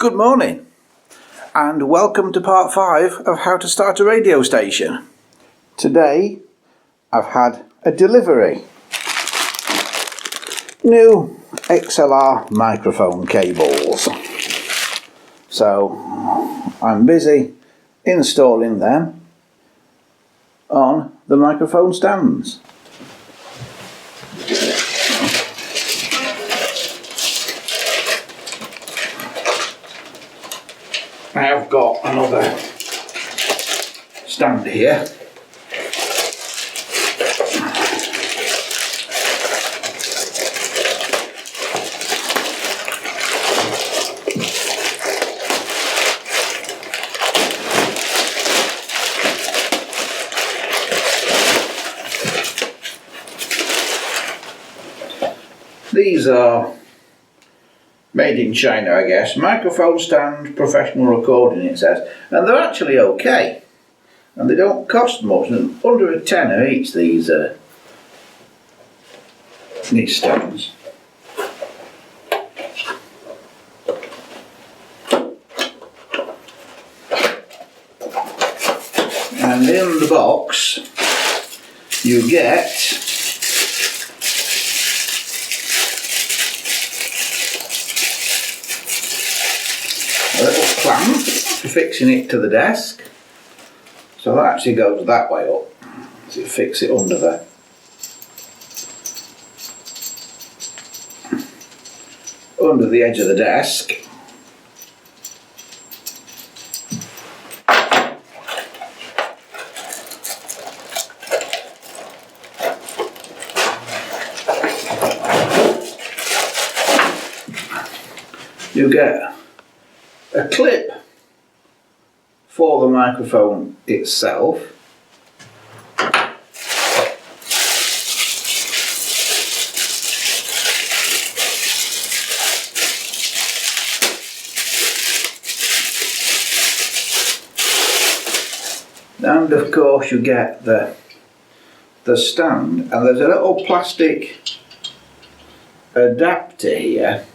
Good morning and welcome to part 5 of how to start a radio station. Today I've had a delivery. New XLR microphone cables. So I'm busy installing them on the microphone stands. I've got another stand here. These are made in China, I guess. Microphone stand, professional recording, it says. And they're actually okay. And they don't cost much. And under a tenner each, these stands. And in the box, you get a little clamp for fixing it to the desk. So that actually goes that way up. So you fix it under there. Under the edge of the desk. You get a clip for the microphone itself. And of course you get the stand, and there's a little plastic adapter here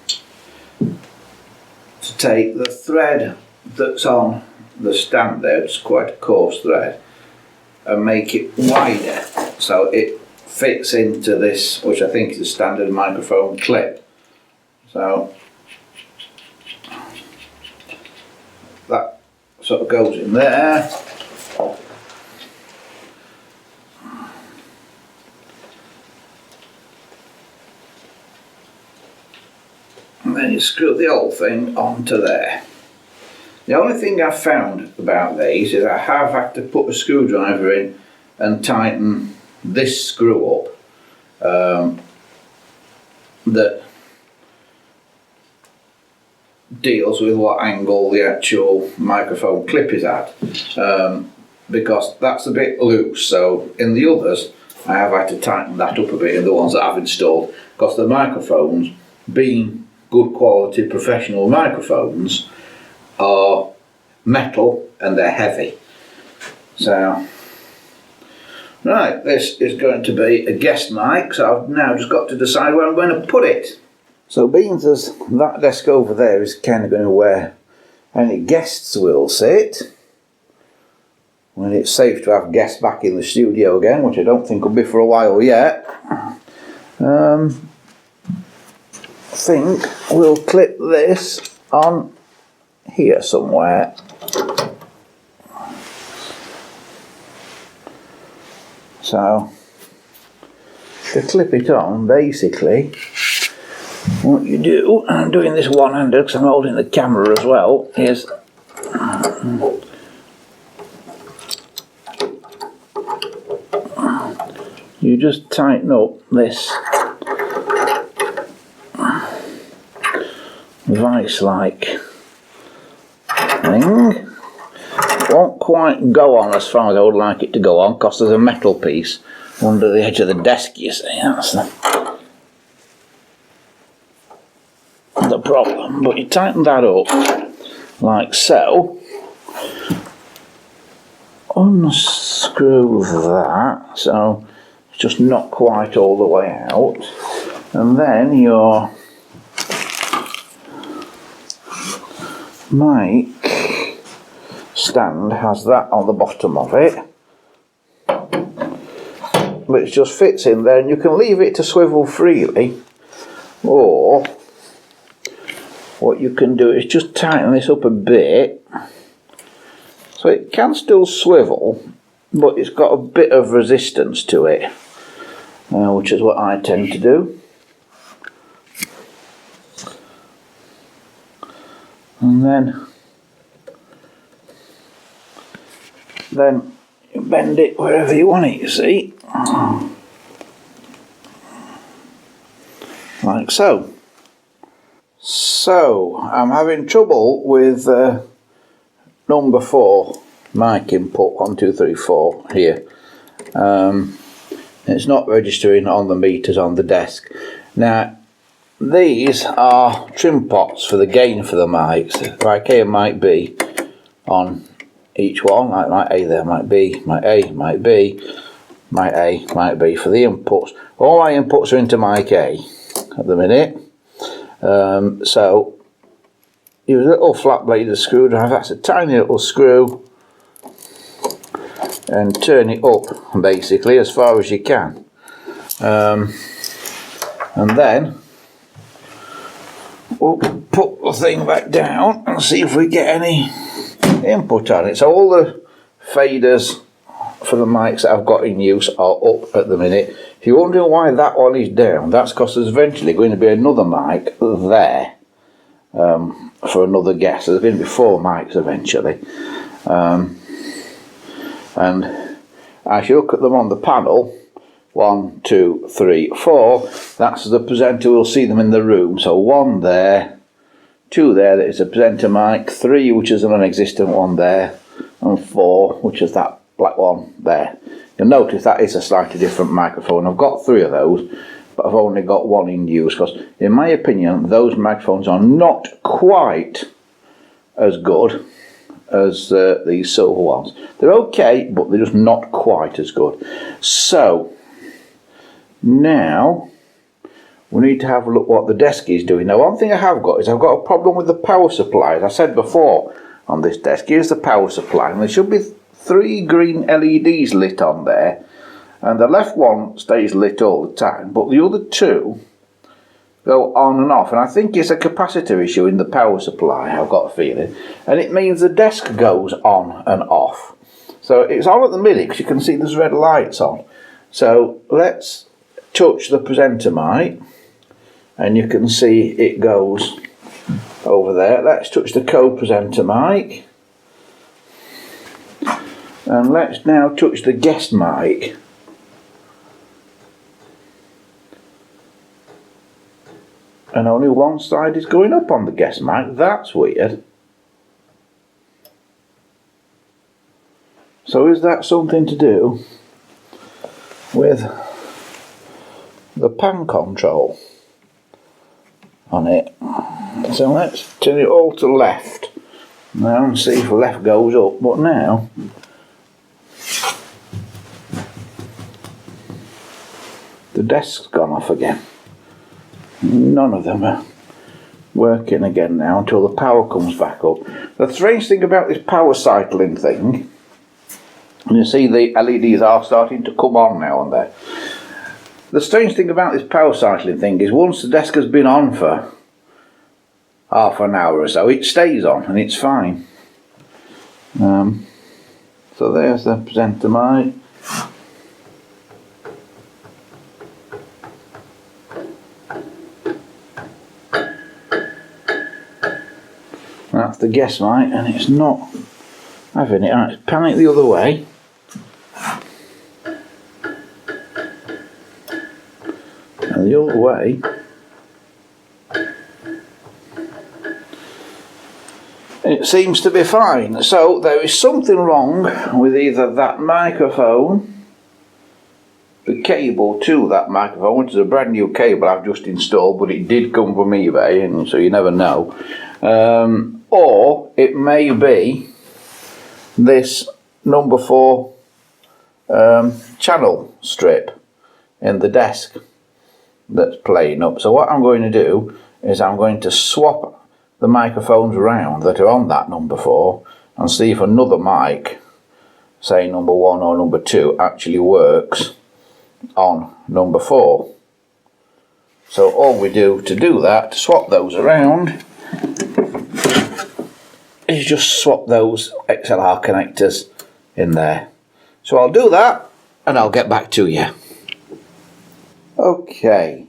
to take the thread that's on the stand there, it's quite a coarse thread, and make it wider so it fits into this, which I think is a standard microphone clip. So that sort of goes in there. And then you screw the whole thing onto there. The only thing I've found about these is I have had to put a screwdriver in and tighten this screw up that deals with what angle the actual microphone clip is at, because that's a bit loose. So in the others I have had to tighten that up a bit in the ones that I've installed, because the microphones, being good quality professional microphones, are metal and they're heavy. So, right, this is going to be a guest mic, so I've now just got to decide where I'm going to put it. So being as that desk over there is kind of going to where any guests will sit, when it's safe to have guests back in the studio again, which I don't think will be for a while yet, I think we'll clip this on here somewhere. So to clip it on, basically what you do, and I'm doing this one-handed because I'm holding the camera as well, is you just tighten up this vice-like thing. Won't quite go on as far as I would like it to go on, because there's a metal piece under the edge of the desk, you see. That's the problem. But you tighten that up like so, unscrew that so it's just not quite all the way out, and then your mic stand has that on the bottom of it, which just fits in there, and you can leave it to swivel freely, or what you can do is just tighten this up a bit so it can still swivel, but it's got a bit of resistance to it, which is what I tend to do. And then you bend it wherever you want it, you see, like so. So I'm having trouble with number 4 mic input 1, 2, 3, 4 here. It's not registering on the meters on the desk. Now these are trim pots for the gain for the mics, like A and mic B on each one, like mic A there, mic B, mic A, mic B, mic A, mic B for the inputs. All my inputs are into mic A at the minute. So use a little flat bladed screwdriver, that's a tiny little screw, and turn it up basically as far as you can. And then we'll put the thing back down and see if we get any input on it. So all the faders for the mics that I've got in use are up at the minute. If you're wondering why that one is down, that's because there's eventually going to be another mic there for another guest. There's going to be 4 mics eventually. And as you look at them on the panel, 1, 2, 3, 4, that's the presenter. We'll see them in the room. So 1 there, 2 there, that is a presenter mic, 3 which is an non-existent one there, and 4 which is that black one there. You'll notice that is a slightly different microphone. I've got 3 of those, but I've only got 1 in use because in my opinion those microphones are not quite as good as these silver ones. They're okay, but they're just not quite as good. So now we need to have a look what the desk is doing. Now one thing I have got is I've got a problem with the power supply. As I said before on this desk, here's the power supply, and there should be 3 green LEDs lit on there, and the left one stays lit all the time, but the other 2 go on and off, and I think it's a capacitor issue in the power supply, I've got a feeling, and it means the desk goes on and off. So it's on at the minute because you can see there's red lights on. So let's touch the presenter mic and you can see it goes over there. Let's touch the co-presenter mic, and let's now touch the guest mic. And only one side is going up on the guest mic. That's weird. So is that something to do with the pan control on it? So let's turn it all to left now and see if left goes up. But now the desk's gone off again. None of them are working again now until the power comes back up. The strange thing about this power cycling thing, you see the LEDs are starting to come on now and there. The strange thing about this power cycling thing is once the desk has been on for half an hour or so, it stays on and it's fine. So there's the presenter mic. That's the guest mic, and it's not having it. Right, pan it the other way. And the other way. It seems to be fine. So there is something wrong with either that microphone, the cable to that microphone, which is a brand new cable I've just installed, but it did come from eBay, and so you never know. Or it may be this number 4 channel strip in the desk that's playing up. So what I'm going to do is I'm going to swap the microphones around that are on that number 4 and see if another mic, say number 1 or number 2, actually works on number 4. So all we do to do that, to swap those around, is just swap those XLR connectors in there. So I'll do that and I'll get back to you. Okay,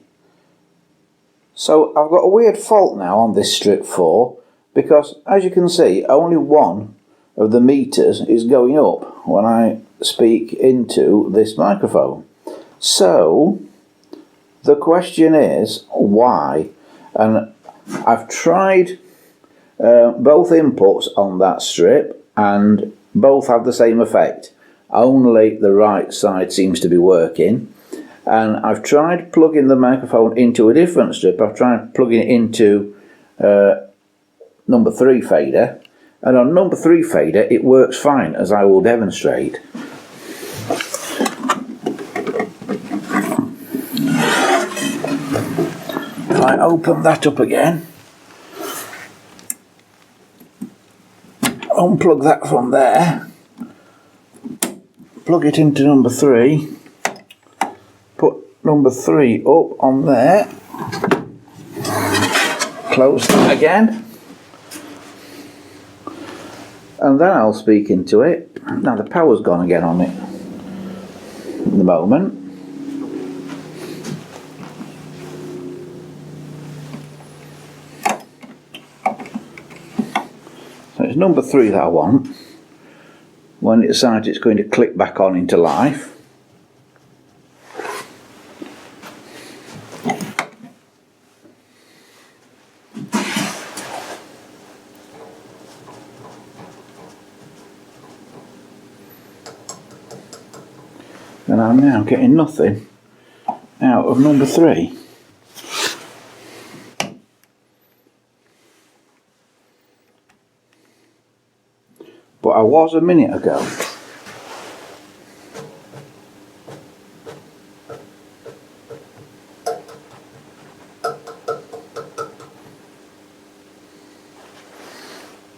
so I've got a weird fault now on this strip 4 because, as you can see, only one of the meters is going up when I speak into this microphone. So the question is why, and I've tried both inputs on that strip and both have the same effect, only the right side seems to be working. And I've tried plugging the microphone into a different strip. I've tried plugging it into number 3 fader, and on number 3 fader it works fine, as I will demonstrate. If I open that up again, unplug that from there, plug it into number 3, put number 3 up on there, close that again, and then I'll speak into it. Now the power's gone again on it at the moment. So it's number 3 that I want. When it decides it's going to click back on into life, and I'm now getting nothing out of number 3. But I was a minute ago.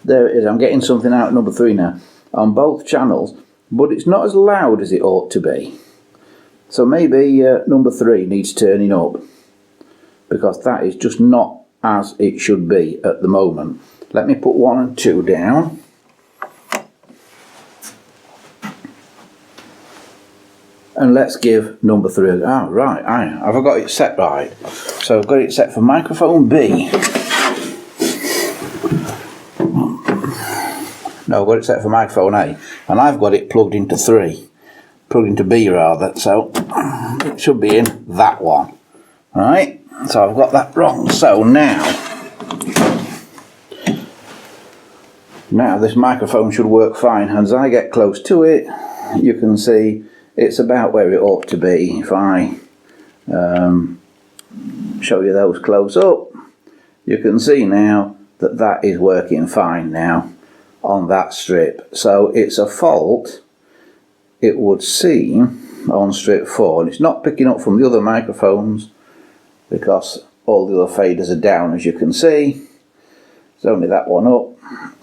There it is, I'm getting something out of number 3 now on both channels, but it's not as loud as it ought to be. So maybe number 3 needs turning up, because that is just not as it should be at the moment. Let me put 1 and 2 down. And let's give number 3 a right, I've got it set right. So I've got it set for microphone B. No, I've got it set for microphone A, and I've got it plugged into B rather, so it should be in that one. Alright, so I've got that wrong. So now this microphone should work fine. As I get close to it, you can see it's about where it ought to be. If I show you those close up, you can see now that that is working fine now on that strip. So it's a fault, it would seem, on strip 4, and it's not picking up from the other microphones because all the other faders are down, as you can see. There's only that one up,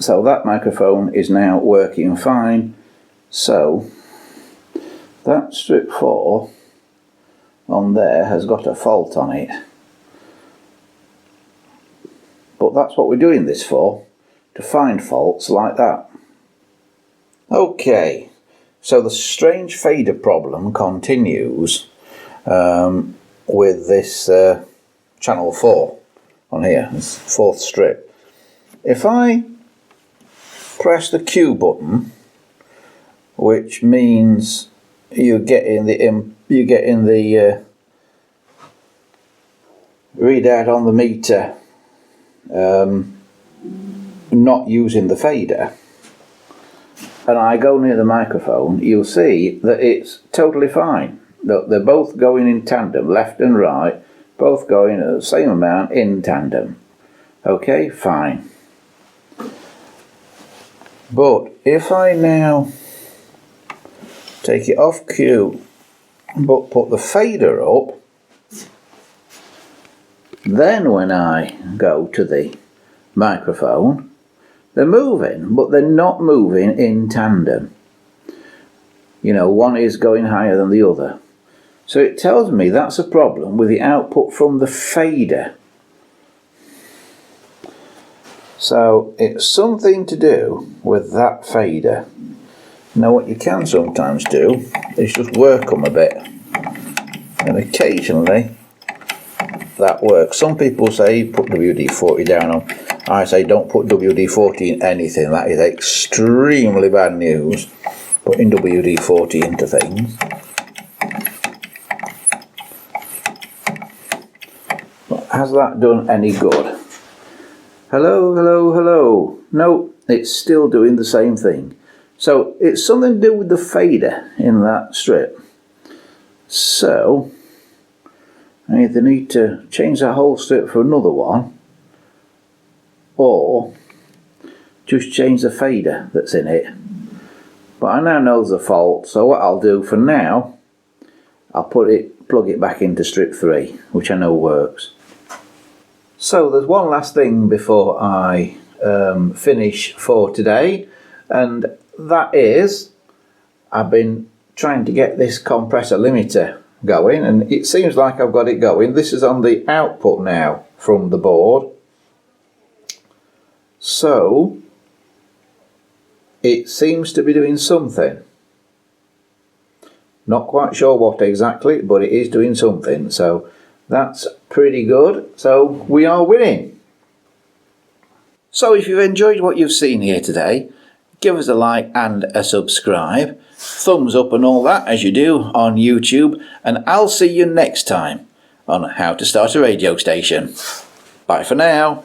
so that microphone is now working fine. So that strip 4 on there has got a fault on it, but that's what we're doing this for, to find faults like that. Okay, so the strange fader problem continues with this channel 4 on here, this 4th strip. If I press the Q button, which means you get in the readout on the meter, not using the fader, and I go near the microphone, you'll see that it's totally fine. They're both going in tandem, left and right, both going at the same amount in tandem. Okay, fine. But if I now take it off Q but put the fader up, then when I go to the microphone, they're moving, but they're not moving in tandem. You know, one is going higher than the other. So it tells me that's a problem with the output from the fader. So it's something to do with that fader. Now what you can sometimes do is just work them a bit, and occasionally that works. Some people say put WD-40 down on. I say don't put WD-40 in anything. That is extremely bad news, putting WD-40 into things. But has that done any good? Hello, hello, hello. No, it's still doing the same thing. So it's something to do with the fader in that strip. So I either need to change that whole strip for another one, or just change the fader that's in it. But I now know the fault, so what I'll do for now, I'll plug it back into strip 3, which I know works. So there's one last thing before I finish for today, and that is I've been trying to get this compressor limiter going, and it seems like I've got it going. This is on the output now from the board, so it seems to be doing something. Not quite sure what exactly, but it is doing something, so that's pretty good. So we are winning. So if you've enjoyed what you've seen here today, give us a like and a subscribe, thumbs up and all that as you do on YouTube, and I'll see you next time on How to Start a Radio Station. Bye for now.